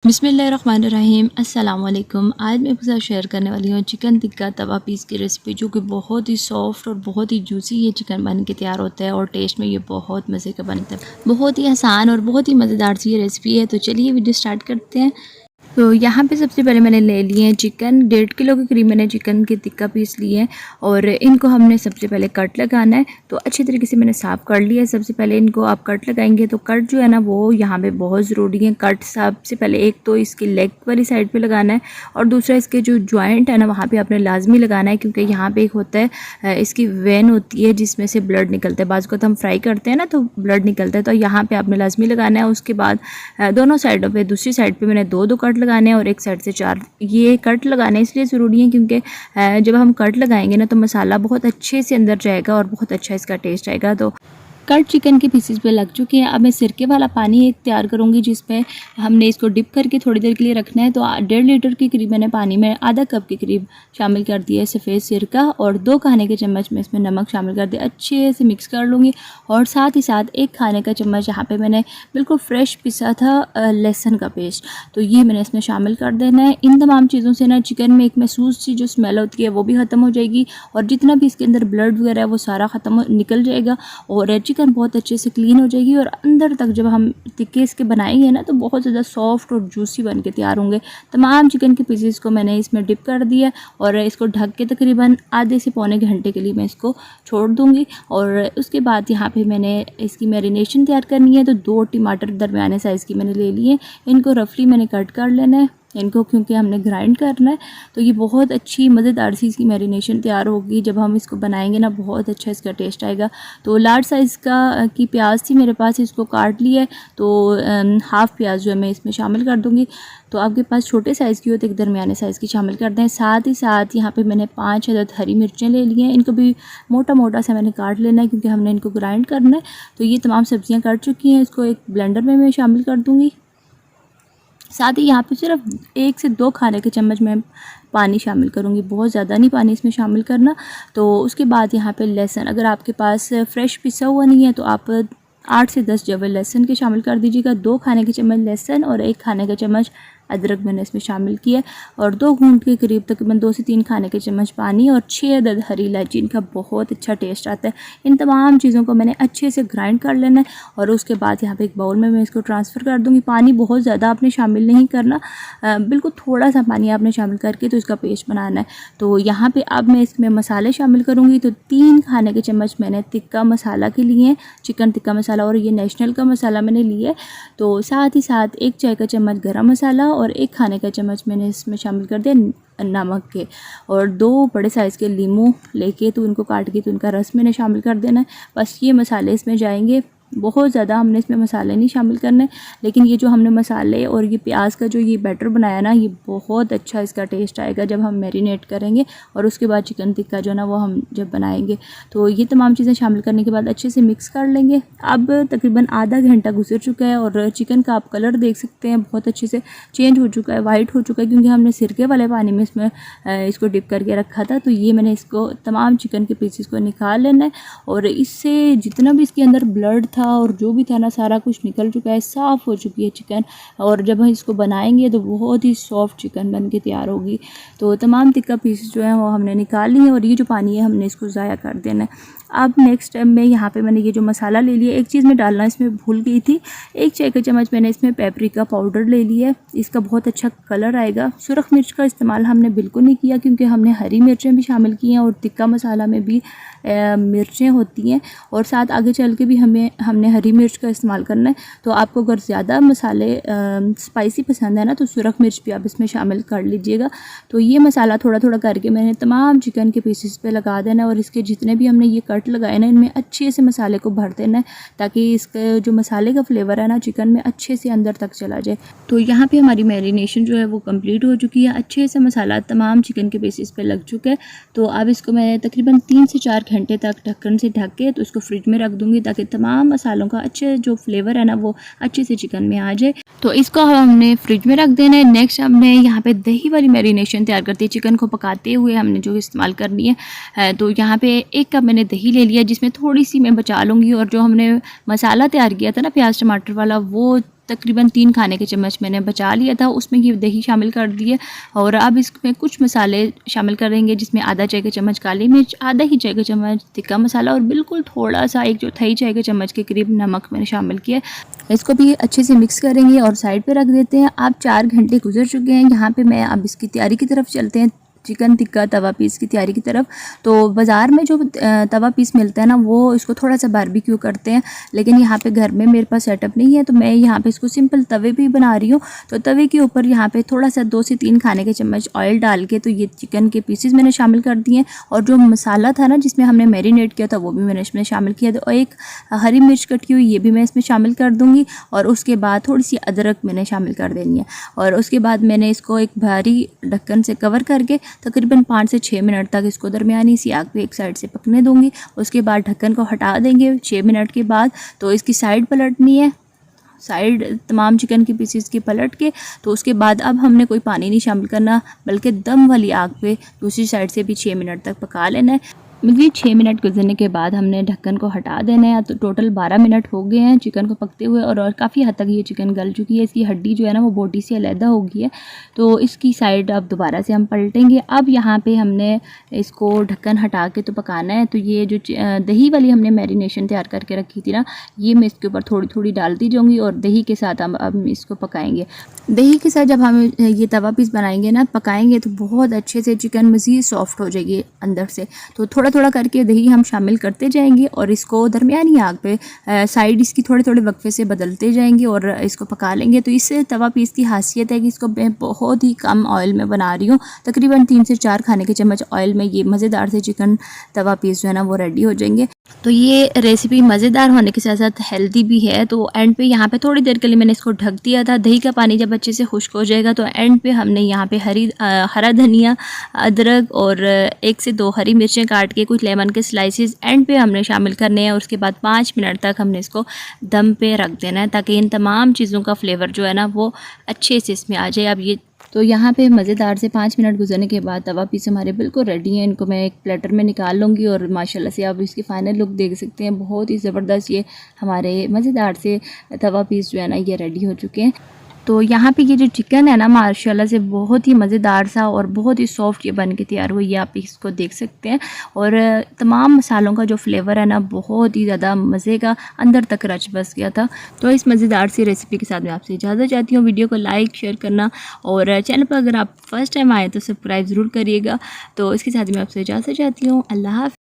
बिस्मिल्लाहिर्रहमानिर्रहीम अस्सलाम वालेकुम। आज मैं आपके साथ शेयर करने वाली हूँ चिकन टिक्का तवा पीस की रेसिपी, जो कि बहुत ही सॉफ्ट और बहुत ही जूसी ये चिकन बन के तैयार होता है और टेस्ट में ये बहुत मज़े का बनता है। बहुत ही आसान और बहुत ही मज़ेदार सी ये रेसिपी है। तो चलिए वीडियो स्टार्ट करते हैं। तो यहाँ पे सबसे पहले मैंने ले लिए हैं चिकन, 1.5 किलो के करीब मैंने चिकन के टिक्का पीस लिए हैं और इनको हमने सबसे पहले कट लगाना है। तो अच्छे तरीके से मैंने साफ़ कर लिया है। सबसे पहले इनको आप कट लगाएंगे तो कट जो है ना वो यहाँ पे बहुत ज़रूरी है। कट सबसे पहले एक तो इसकी लेग वाली साइड पे लगाना है और दूसरा इसके जो जॉइंट है ना वहाँ पे आपने लाजमी लगाना है, क्योंकि यहाँ पे एक होता है इसकी वेन होती है जिसमें से ब्लड निकलता है। बाज़ को तो हम फ्राई करते हैं ना तो ब्लड निकलता है, तो यहाँ पर आपने लाजमी लगाना है। उसके बाद दोनों साइडों पर, दूसरी साइड पर मैंने दो कट लगाने हैं और एक साइड से 4। ये कट लगाने इसलिए ज़रूरी है क्योंकि जब हम कट लगाएंगे ना तो मसाला बहुत अच्छे से अंदर जाएगा और बहुत अच्छा इसका टेस्ट आएगा। तो कट चिकन के पीसेस पे लग चुके हैं। अब मैं सिरके वाला पानी एक तैयार करूँगी जिसमें हमने इसको डिप करके थोड़ी देर के लिए रखना है। तो 1.5 लीटर के करीब मैंने पानी में आधा कप के करीब शामिल कर दिया है सफ़ेद सिरका और 2 खाने के चम्मच में इसमें नमक शामिल कर दिया। अच्छे से मिक्स कर लूँगी और साथ ही साथ 1 खाने का चम्मच यहाँ पर मैंने बिल्कुल फ्रेश पिसा था लहसुन का पेस्ट, तो ये मैंने इसमें शामिल कर देना है। इन तमाम चीज़ों से ना चिकन में एक महसूस सी जो स्मेल होती है वो भी ख़त्म हो जाएगी और जितना भी इसके अंदर ब्लड वगैरह है वो सारा ख़त्म निकल जाएगा और चिकन बहुत अच्छे से क्लीन हो जाएगी। और अंदर तक जब हम टिक्के इसके बनाएंगे ना तो बहुत ज़्यादा सॉफ्ट और जूसी बन के तैयार होंगे। तमाम चिकन के पीसेस को मैंने इसमें डिप कर दिया और इसको ढक के तकरीबन आधे से पौने घंटे के लिए मैं इसको छोड़ दूँगी। और उसके बाद यहाँ पे मैंने इसकी मैरिनेशन तैयार करनी है। तो 2 टमाटर दरमियाने साइज़ की मैंने ले लिए, इनको रफली मैंने कट कर लेना है इनको, क्योंकि हमने ग्राइंड करना है। तो ये बहुत अच्छी मज़ेदार सी इसकी मैरिनेशन तैयार होगी। जब हम इसको बनाएंगे ना बहुत अच्छा इसका टेस्ट आएगा। तो लार्ज साइज़ की प्याज थी मेरे पास, इसको काट लिया है। तो हाफ़ प्याज जो है मैं इसमें शामिल कर दूँगी। तो आपके पास छोटे साइज़ की हो तो एक दरमियाने साइज़ की शामिल कर दें। साथ ही साथ यहाँ पे मैंने 5 अदद हरी मिर्चें ले ली हैं, इनको भी मोटा मोटा सा मैंने काट लेना है क्योंकि हमने इनको ग्राइंड करना है। तो ये तमाम सब्ज़ियाँ कट चुकी हैं, इसको एक ब्लेंडर में मैं शामिल कर दूँगी। साथ ही यहाँ पे सिर्फ 1 से 2 खाने के चम्मच मैं पानी शामिल करूँगी, बहुत ज़्यादा नहीं पानी इसमें शामिल करना। तो उसके बाद यहाँ पे लहसुन, अगर आपके पास फ्रेश पिसा हुआ नहीं है तो आप 8 से 10 जवे लहसुन के शामिल कर दीजिएगा। 2 खाने के चम्मच लहसुन और 1 खाने का चम्मच अदरक मैंने इसमें शामिल किया और 2 घूंट के करीब तकरीबन 2 से 3 खाने के चम्मच पानी और 6 अदद हरी इलायची, इनका बहुत अच्छा टेस्ट आता है। इन तमाम चीज़ों को मैंने अच्छे से ग्राइंड कर लेना है और उसके बाद यहाँ पे एक बाउल में मैं इसको ट्रांसफ़र कर दूँगी। पानी बहुत ज़्यादा आपने शामिल नहीं करना, बिल्कुल थोड़ा सा पानी आपने शामिल करके तो इसका पेस्ट बनाना है। तो यहाँ पर अब मैं इसमें मसाले शामिल करूँगी। तो 3 खाने के चम्मच मैंने टिक्का मसाला के लिए, चिकन टिक्का मसाला, और ये नेशनल का मसाला मैंने लिया है। तो साथ ही साथ 1 चाय का चम्मच गरम मसाला और 1 खाने का चम्मच मैंने इसमें शामिल कर दिया नमक के, और 2 बड़े साइज़ के लीमू लेके तो इनको काट के तो इनका रस मैंने शामिल कर देना है। बस ये मसाले इसमें जाएंगे, बहुत ज़्यादा हमने इसमें मसाले नहीं शामिल करने, लेकिन ये जो हमने मसाले और ये प्याज का जो ये बैटर बनाया ना ये बहुत अच्छा इसका टेस्ट आएगा जब हम मैरिनेट करेंगे और उसके बाद चिकन टिक्का जो ना वो हम जब बनाएंगे। तो ये तमाम चीज़ें शामिल करने के बाद अच्छे से मिक्स कर लेंगे। अब तकरीबन आधा घंटा गुजर चुका है और चिकन का आप कलर देख सकते हैं बहुत अच्छे से चेंज हो चुका है, वाइट हो चुका है, क्योंकि हमने सिरके वाले पानी में इसमें इसको डिप करके रखा था। तो ये मैंने इसको तमाम चिकन के पीसेस को निकाल लेना है और इससे जितना भी इसके अंदर ब्लड था और जो भी था ना सारा कुछ निकल चुका है, साफ़ हो चुकी है चिकन। और जब हम इसको बनाएंगे तो बहुत ही सॉफ्ट चिकन बन के तैयार होगी। तो तमाम टिक्का पीसेस जो हैं वो हमने निकाल लिए और ये जो पानी है हमने इसको ज़ाया कर देना है। अब नेक्स्ट टाइम में यहाँ पे मैंने ये जो मसाला ले लिया, एक चीज़ मैं डालना इसमें भूल गई थी, 1 चाय का चम्मच मैंने इसमें पेपरिका पाउडर ले लिया है। इसका बहुत अच्छा कलर आएगा। सुरख मिर्च का इस्तेमाल हमने बिल्कुल नहीं किया क्योंकि हमने हरी मिर्चें भी शामिल की हैं और टिक्का मसाला में भी मिर्चें होती हैं और साथ आगे चल के भी हमने हरी मिर्च का इस्तेमाल करना है। तो आपको अगर ज़्यादा मसाले स्पाइसी पसंद है ना तो सुरख मिर्च भी आप इसमें शामिल कर लीजिएगा। तो ये मसाला थोड़ा थोड़ा करके मैंने तमाम चिकन के पीसेस पे लगा देना है और इसके जितने भी हमने ये कट लगाए ना इनमें अच्छे से मसाले को भर देना है ताकि इसका जो मसाले का फ्लेवर है ना चिकन में अच्छे से अंदर तक चला जाए। तो यहाँ पे हमारी मैरिनेशन जो है वो कंप्लीट हो चुकी है, अच्छे से मसाला तमाम चिकन के पीसेस पे लग चुका है। तो अब इसको मैं तकरीबन 3 से 4 घंटे तक ढक्कन से ढक के तो इसको फ्रिज में रख दूँगी ताकि तमाम मसालों का अच्छे जो फ्लेवर है ना वो अच्छे से चिकन में आ जाए। तो इसको हमने फ्रिज में रख देना है। नेक्स्ट हमने यहाँ पे दही वाली मैरिनेशन तैयार करती है। चिकन को पकाते हुए हमने जो इस्तेमाल करनी है, तो यहाँ पे 1 कप मैंने दही ले लिया जिसमें थोड़ी सी मैं बचा लूँगी और जो हमने मसाला तैयार किया था ना प्याज टमाटर वाला वो तकरीबन 3 खाने के चम्मच मैंने बचा लिया था, उसमें ये दही शामिल कर दिए। और अब इसमें कुछ मसाले शामिल करेंगे, जिसमें आधा चाय का चम्मच काली मिर्च, आधा ही चाय का चम्मच तिक्का मसाला और बिल्कुल थोड़ा सा 1/4 चाय के चम्मच के करीब नमक मैंने शामिल किया। इसको भी अच्छे से मिक्स करेंगे और साइड पे रख देते हैं। अब 4 घंटे गुजर चुके हैं। यहाँ पे मैं अब इसकी तैयारी की तरफ चलते हैं, चिकन टिक्का तवा पीस की तैयारी की तरफ। तो बाज़ार में जो तवा पीस मिलता है ना, वो इसको थोड़ा सा बारबेक्यू करते हैं, लेकिन यहाँ पे घर में मेरे पास सेटअप नहीं है, तो मैं यहाँ पे इसको सिंपल तवे पे ही बना रही हूँ। तो तवे के ऊपर यहाँ पे थोड़ा सा 2 से 3 खाने के चम्मच ऑयल डाल के तो ये चिकन के पीसेस मैंने शामिल कर दिए, और जो मसाला था ना जिसमें हमने मैरिनेट किया था वो भी मैंने इसमें शामिल किया था, और एक हरी मिर्च कटी हुई ये भी मैं इसमें शामिल कर दूँगी। और उसके बाद थोड़ी सी अदरक मैंने शामिल कर देनी है, और उसके बाद मैंने इसको एक भारी ढक्कन से कवर करके तकरीबन 5 से 6 मिनट तक इसको दरमियानी सी आग पे एक साइड से पकने दूंगी। उसके बाद ढक्कन को हटा देंगे 6 मिनट के बाद। तो इसकी साइड पलटनी है, साइड तमाम चिकन की पीसीस की पलट के। तो उसके बाद अब हमने कोई पानी नहीं शामिल करना, बल्कि दम वाली आग पे दूसरी साइड से भी 6 मिनट तक पका लेना है। ये 6 मिनट गुजरने के बाद हमने ढक्कन को हटा देना है। तो टोटल 12 मिनट हो गए हैं चिकन को पकते हुए, और काफ़ी हद तक ये चिकन गल चुकी है। इसकी हड्डी जो है ना वो बोटी से अलहदा हो गई है। तो इसकी साइड अब दोबारा से हम पलटेंगे। अब यहाँ पे हमने इसको ढक्कन हटा के तो पकाना है। तो ये जो दही वाली हमने मैरिनेशन तैयार करके रखी थी ना, ये मैं इसके ऊपर थोड़ी थोड़ी डालती जाऊँगी, और दही के साथ हम अब इसको पकाएंगे। दही के साथ जब हम ये तवा पीस बनाएंगे ना, पकाएंगे तो बहुत अच्छे से चिकन मज़ीद सॉफ्ट हो जाएगी अंदर से। तो थोड़ा थोड़ा करके दही हम शामिल करते जाएंगे, और इसको दरमियानी आग पे साइड इसकी थोड़े थोड़े वक्फे से बदलते जाएंगे और इसको पका लेंगे। तो इससे तवा पीस की खासियत है कि इसको मैं बहुत ही कम ऑयल में बना रही हूँ, तकरीबन 3 से 4 खाने के चम्मच ऑयल में ये मज़ेदार से चिकन तवा पीस जो है ना वो रेडी हो जाएंगे। तो ये रेसिपी मज़ेदार होने के साथ साथ हेल्दी भी है। तो एंड पे यहाँ पे थोड़ी देर के लिए मैंने इसको ढक दिया था। दही का पानी जब अच्छे से खुश्क हो जाएगा तो एंड पे हमने यहाँ पे हरा धनिया, अदरक और 1 से 2 हरी मिर्चें काट के, कुछ लेमन के स्लाइसेस एंड पे हमने शामिल करने हैं। और उसके बाद 5 मिनट तक हमने इसको दम पे रख देना है, ताकि इन तमाम चीज़ों का फ्लेवर जो है ना वो अच्छे से इसमें आ जाए। अब ये तो यहाँ पे मज़ेदार से 5 मिनट गुजरने के बाद तवा पीस हमारे बिल्कुल रेडी हैं। इनको मैं एक प्लेटर में निकाल लूँगी, और माशाल्लाह से आप इसकी फ़ाइनल लुक देख सकते हैं। बहुत ही ज़बरदस्त ये हमारे मज़ेदार से तवा पीस जो है ना ये रेडी हो चुके हैं। तो यहाँ पे ये जो चिकन है ना माशाल्लाह से बहुत ही मज़ेदार सा और बहुत ही सॉफ्ट ये बन के तैयार हुई है, आप इसको देख सकते हैं। और तमाम मसालों का जो फ्लेवर है ना बहुत ही ज़्यादा मज़े का अंदर तक रच बस गया था। तो इस मज़ेदार सी रेसिपी के साथ मैं आपसे इजाज़त चाहती हूँ। वीडियो को लाइक शेयर करना, और चैनल पर अगर आप फर्स्ट टाइम आए तो सब्सक्राइब ज़रूर करिएगा। तो इसके साथ मैं आपसे इजाज़त चाहती हूँ। अल्लाह हाफ़िज़।